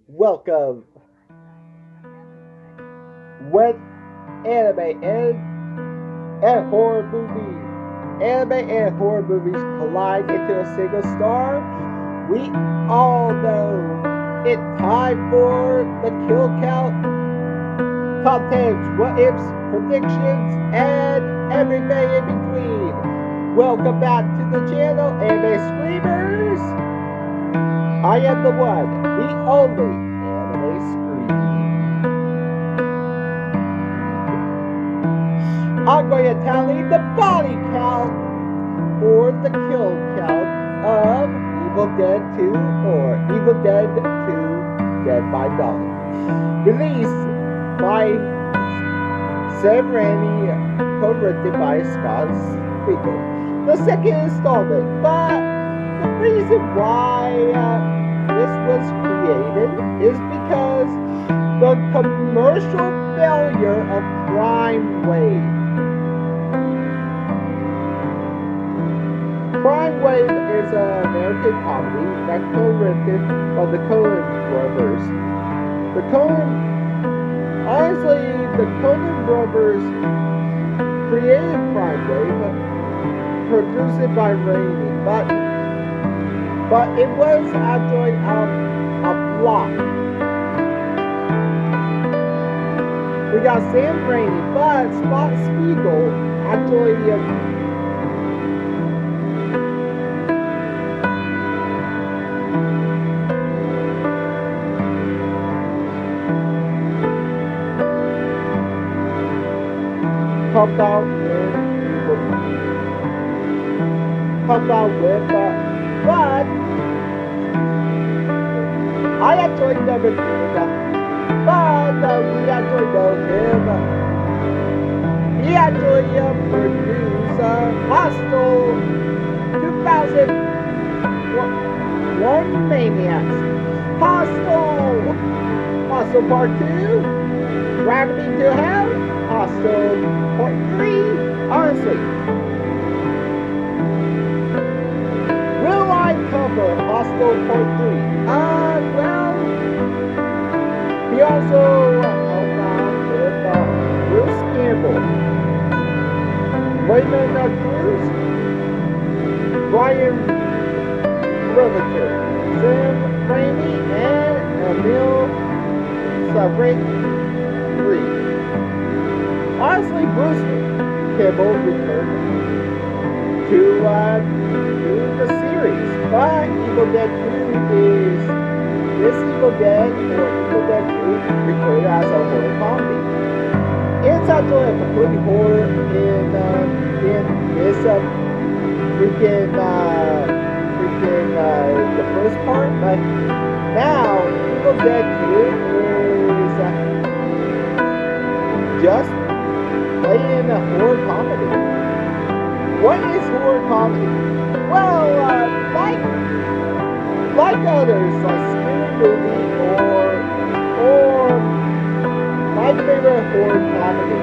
Welcome. When anime and horror movies collide into a single star, we all know it's time for the kill count, top 10s, what ifs, predictions, and everything in between. Welcome back to the channel, Anime Screamers. I am the one, the only Anime Scream. I'm going to tally the body count or the kill count of Evil Dead 2 or Evil Dead 2 Dead by Dawn. Released by Sam Raimi, co-written by Scott Spiegel. The second installment, but the reason why this was created is because the commercial failure of Prime Wave. Prime Wave is an American comedy that co-written by the Coen brothers. Honestly, the Coen brothers created Prime Wave, produced it by Raimi, but it was actually a flop. We got Sam Raimi, but Scott Spiegel actually pumped out with, but I actually never did, but we actually know him. He actually produced Hostel 2001 Maniacs, Hostel Part 2, Gravity to Hell, Hostel Part 3, honestly. Will I cover Hostel Part 3? Well, he also helped out with Bruce Campbell, Raymond Cruz, Brian Riveter, Sam Raimi, and Emil Savary. Honestly, Bruce Campbell returned to the series, but Evil Dead 2 is this Evil Dead or Evil Dead 2 recorded as a horror comedy. It's actually a complete horror in this the first part, but now Evil Dead 2 is just playing a horror comedy. What is horror comedy? Well, like others, like Scary Movie or my favorite horror comedy.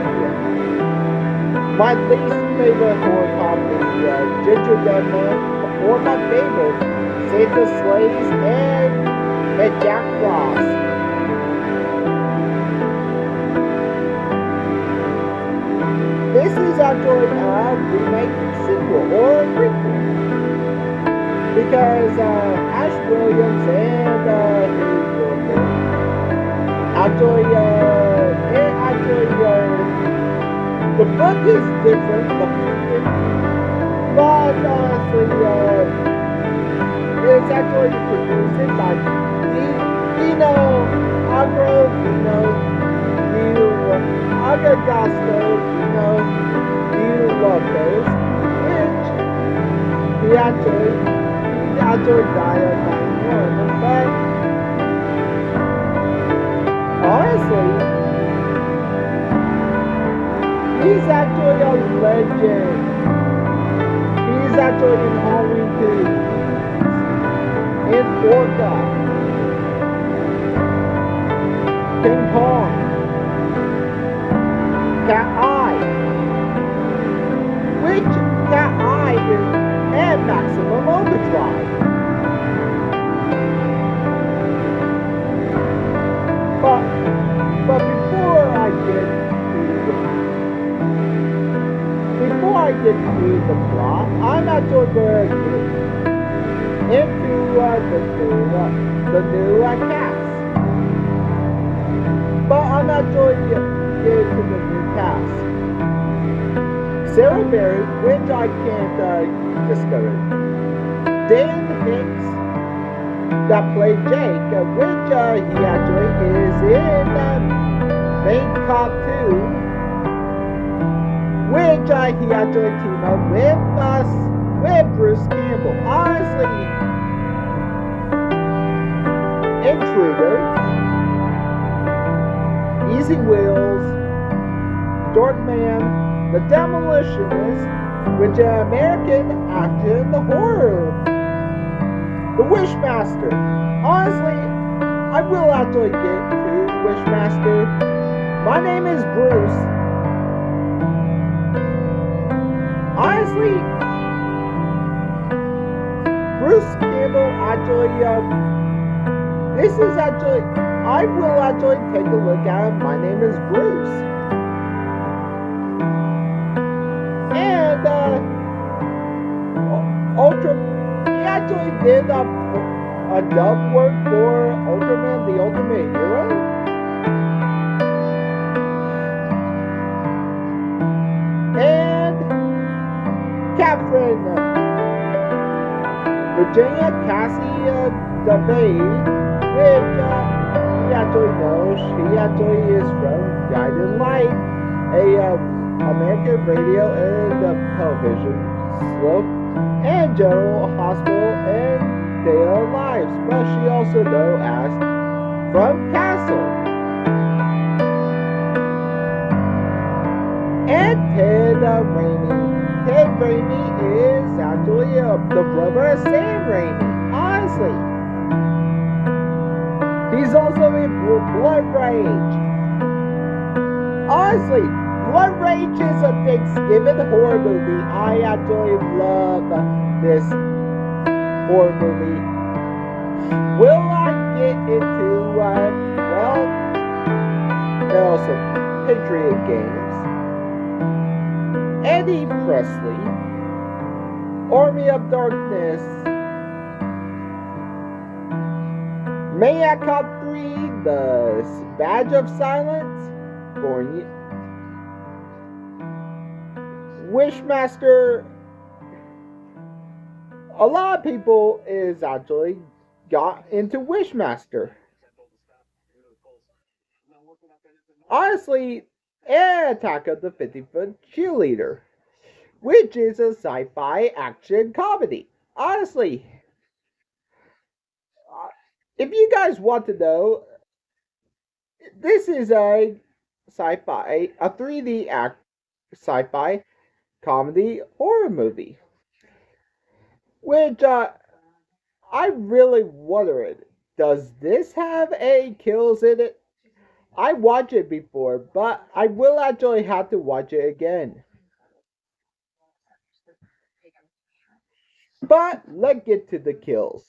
My least favorite horror comedy, Ginger Dead Man, or my favorite, Santa Slays and Jack Frost. This is actually a remake sequel or a prequel because Ash Williams and his girlfriend actually the book is different, but it's actually produced by Dino Agro, Agagasto, you love those, which he actually died at 91, but honestly, he's actually a legend. He's actually in Halloween 2, in Orca, King Kong, Cat Eye, which Cat Eye is, and Maximum Overdrive. get to the plot, I'm actually going to get into the new cast. But I'm actually getting to the new cast. Sarah Berry, which I can't discover. Dan Hicks, that played Jake, which he actually is in Main Cop 2, which he actually teamed up with Bruce Campbell. Honestly, Intruder, Easy Wheels, Dorkman, The Demolitionist, which American action, the horror, The Wishmaster. Honestly, I will actually get to Wishmaster. My name is Bruce. Honestly, Bruce Campbell actually, this is actually, I will actually take a look at him. My name is Bruce. And, Ultra, he actually did a dub work for Ultraman, the Ultimate Hero. And Catherine Virginia Cassie DeVay, which you actually know, she actually is from Guiding Light, a American radio and television slope, and General Hospital and Day of Lives, but she also known as From Castle. And Ted Raimi. Ted Raimi is actually the brother of Sam Raimi. Honestly, he's also in Blood Rage. Honestly, Blood Rage is a Thanksgiving horror movie. I actually love this horror movie. Will I get into, there are some Patriot games. Eddie Presley, Army of Darkness, Maniac Cop 3, The Badge of Silence, Wishmaster. A lot of people is actually got into Wishmaster. Honestly, Attack of the 50-Foot Cheerleader, which is a sci-fi action comedy. Honestly, if you guys want to know, this is a sci-fi, a 3D sci-fi comedy horror movie, which I really wondered, does this have a kills in it? I watched it before, but I will actually have to watch it again. But let's get to the kills.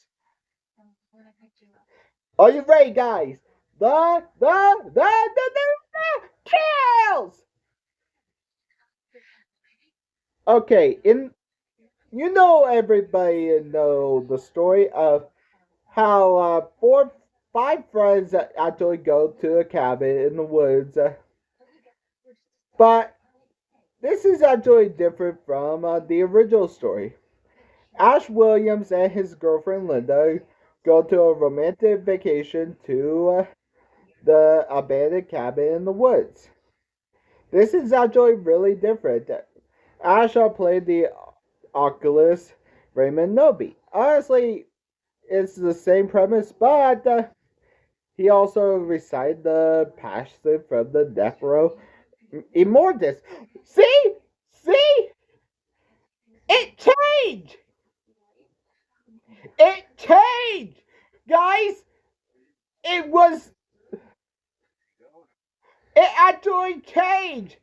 Are you ready, guys? The kills! Okay, everybody know the story of how 5 friends actually go to a cabin in the woods. But this is actually different from the original story. Ash Williams and his girlfriend Linda go to a romantic vacation to the abandoned cabin in the woods. This is actually really different. Ash played the Oculus Raymond Nobi. Honestly, it's the same premise, but he also recited the passage from the death row Immortus. See? See? It changed! It changed! Guys, it was. It actually changed!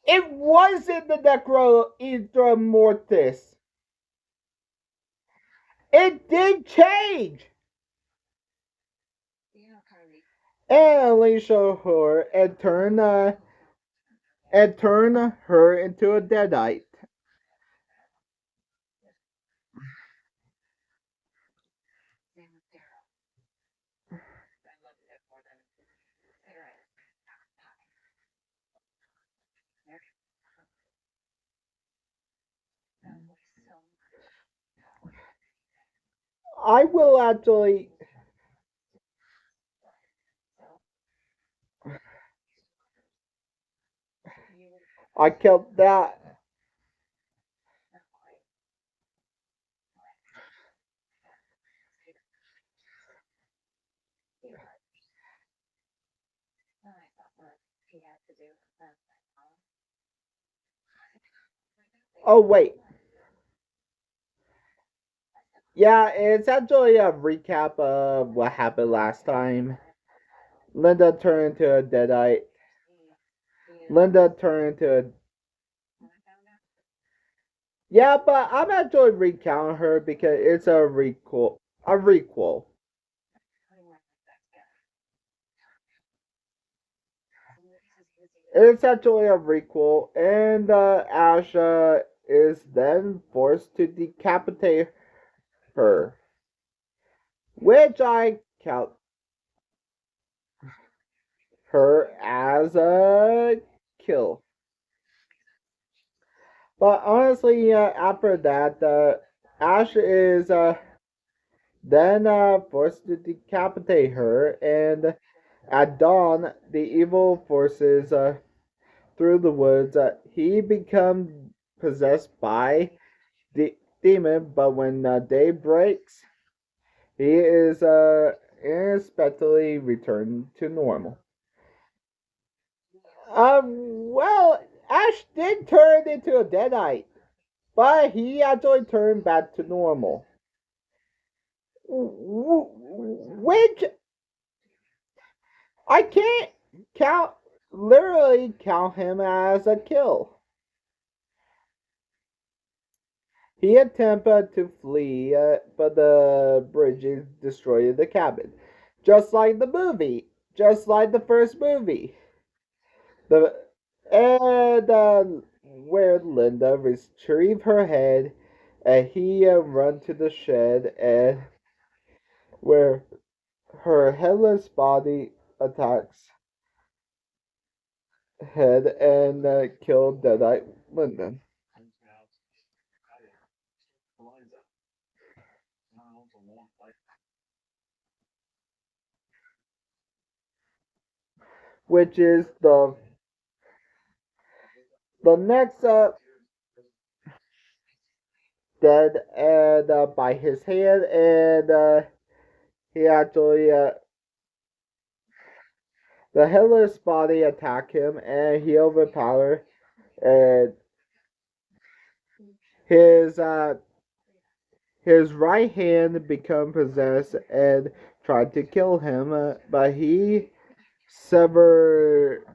It wasn't the Necro Idra Mortis. It did change! And Alicia Horror and turn and turn her into a deadite. I will actually. I killed that. Oh wait, yeah, it's actually a recap of what happened last time. Linda turned into a deadite. Linda turned into a. Yeah, but I'm actually recounting her because it's a requel. A requel. It's actually a requel, and Asha is then forced to decapitate her, which I count her as a kill. But honestly, after that, Ash is then forced to decapitate her, and at dawn, the evil forces through the woods. He becomes possessed by the demon, but when day breaks, he is unexpectedly returned to normal. Well, Ash did turn into a deadite, but he actually turned back to normal. Which I can't count, literally count him as a kill. He attempted to flee, but the bridges destroyed the cabin. Just like the movie. Just like the first movie. The and where Linda retrieved her head, and he run to the shed, and where her headless body attacks head and killed Deadite Linda, which is the next dead and by his hand, and he actually the headless body attacked him, and he overpowered, and his his right hand become possessed and tried to kill him, but he severed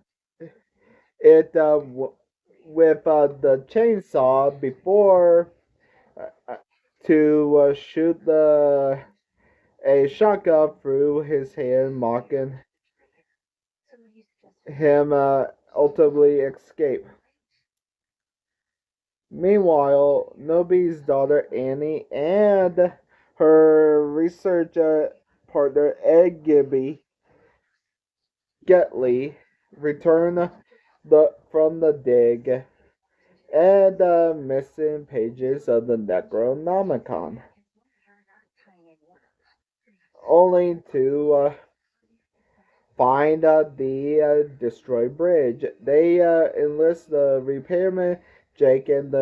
it with the chainsaw before uh, uh, to shoot the a shotgun through his hand, mocking him ultimately escape. Meanwhile, Nobi's daughter Annie and her research partner Ed Getley return from the dig and the missing pages of the Necronomicon, only to find the destroyed bridge. They enlist the repairman Jake and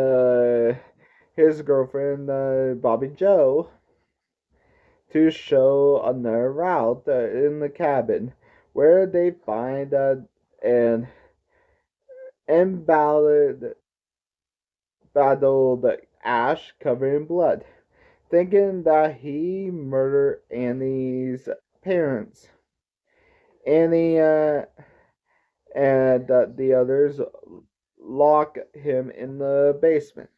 his girlfriend Bobby Joe to show another route in the cabin, where they find an embattled battled Ash covered in blood, thinking that he murdered Annie's parents. Annie and the others lock him in the basement.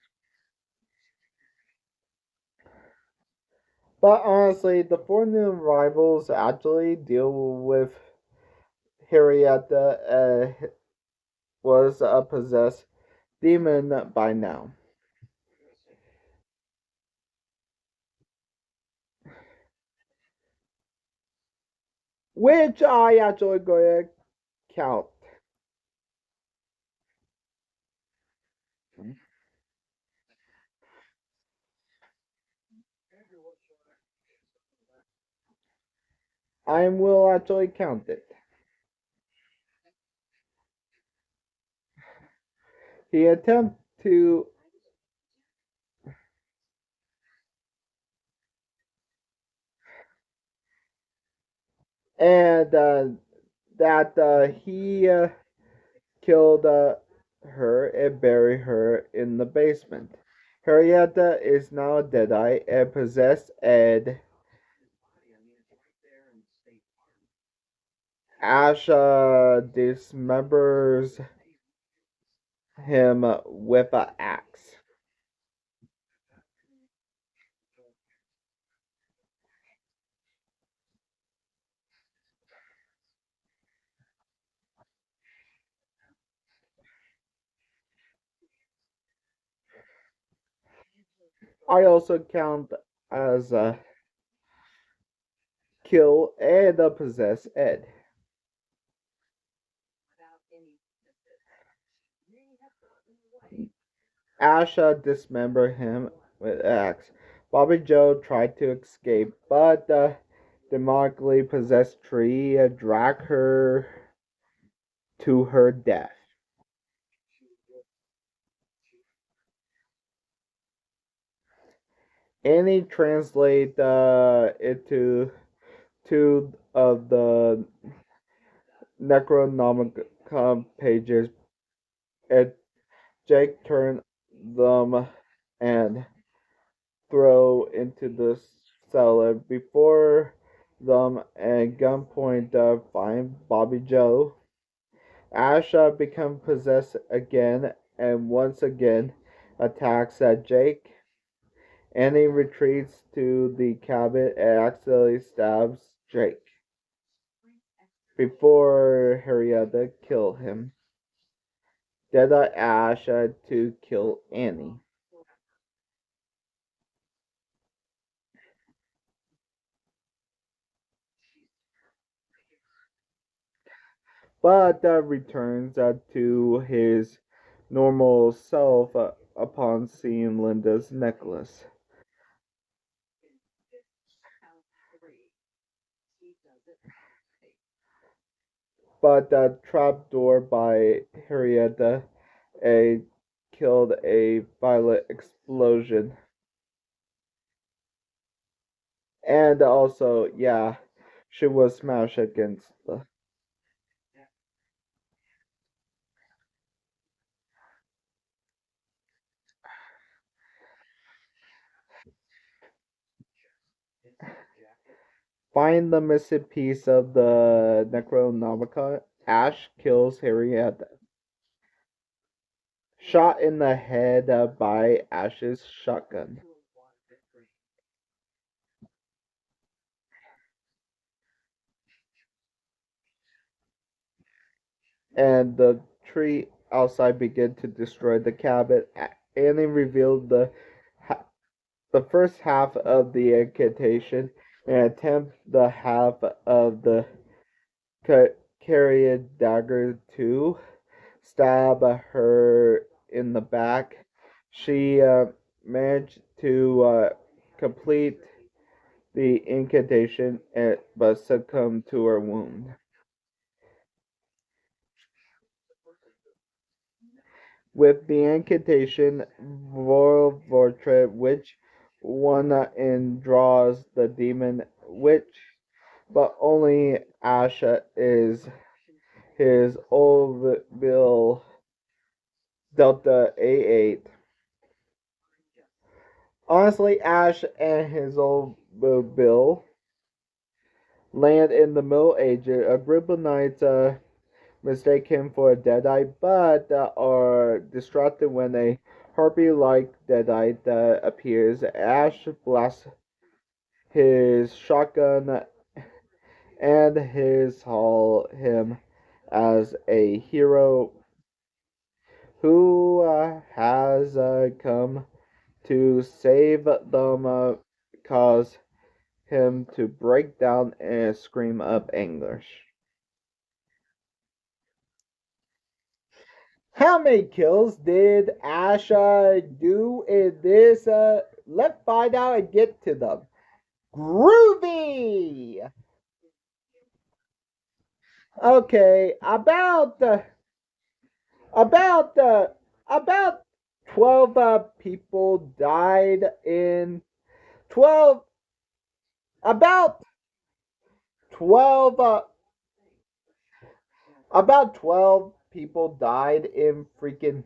But honestly, the four new rivals actually deal with Harrietta was a possessed demon by now, which I actually going to count. I will actually count it. He attempted to, and that he killed her and buried her in the basement. Henrietta is now a deadite and possessed, and Ash dismembers him with an axe. I also count as a kill and a possess Ed. Asha dismembered him with an axe. Bobby Joe tried to escape, but the demonically possessed tree dragged her to her death. Annie translate into two of the Necronomicon pages, and Jake turned them and throw into the cellar before them and gunpoint find Bobby Joe. Asha becomes possessed again and once again attacks Jake. Annie retreats to the cabin and accidentally stabs Jake before Harrietta kill him. Deadeye Asha to kill Annie. But returns to his normal self upon seeing Linda's necklace. But the trapdoor by Harrietta a killed a violent explosion. And also, yeah, she was smashed against the. Find the missing piece of the Necronomicon. Ash kills Harrietta. Shot in the head by Ash's shotgun. And the tree outside began to destroy the cabin. Annie revealed the first half of the incantation and attempt the half of the carry dagger to stab her in the back. She managed to complete the incantation but succumbed to her wound. With the incantation Royal Vortre, which one in draws the demon witch, but only Asha is his old bill Delta A8. Honestly, Ash and his old bill land in the Middle Ages. A group of knights mistake him for a deadite, but are distracted when a harpy-like deadite appears. Ash blasts his shotgun and his haul him as a hero who has come to save them, cause him to break down and scream of anguish. How many kills did Ash do in this? Let's find out and get to them. Groovy! Okay, about about 12 people died in 12 about 12 about 12 people died in freaking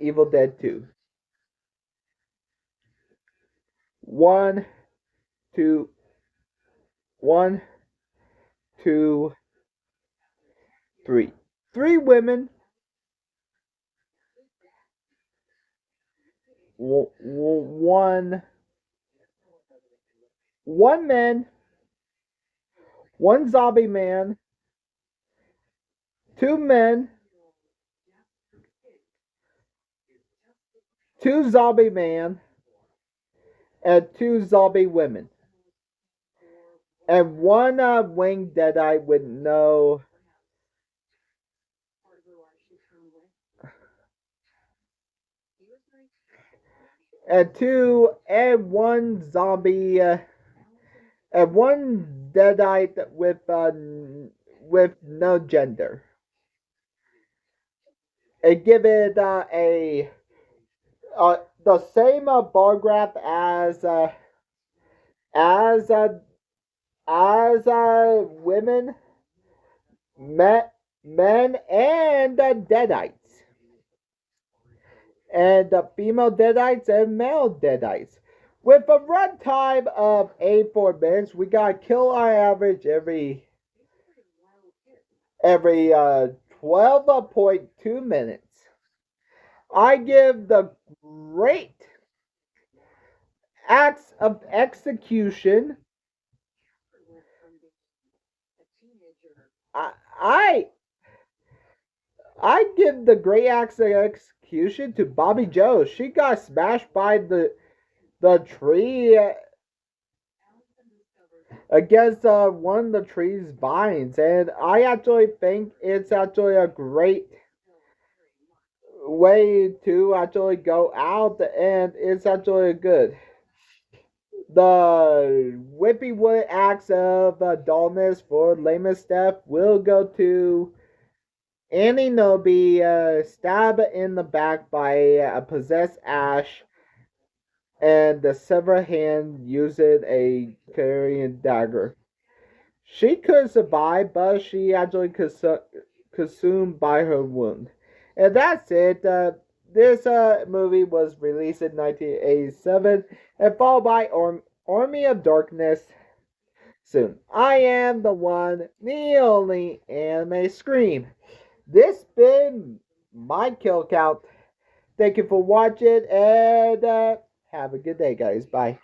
Evil Dead 2. 1 2 1 2 3. 3 women, one man, one zombie man, 2 men, 2 zombie man, and 2 zombie women, and 1 winged deadite with no, and 1 zombie, and 1 deadite with no gender. And give it the same bar graph as women, men, and deadites, and female deadites and male deadites. With a runtime of 84 minutes, we got kill on average every 12.2 minutes. I give the great acts of execution. I give the great acts of execution to Bobby Joe. She got smashed by the tree against one of the tree's vines, and I actually think it's actually a great way to actually go out, and it's actually good. The whippy wood acts of dullness for lamest death will go to Annie Nobi, stabbed in the back by a possessed Ash, and the severed hand using a carrying dagger. She could survive, but she actually consumed by her wound. And that's it. This movie was released in 1987 and followed by Army of Darkness soon. I am the one, the only anime Scream. This been my kill count. Thank you for watching, and have a good day, guys. Bye.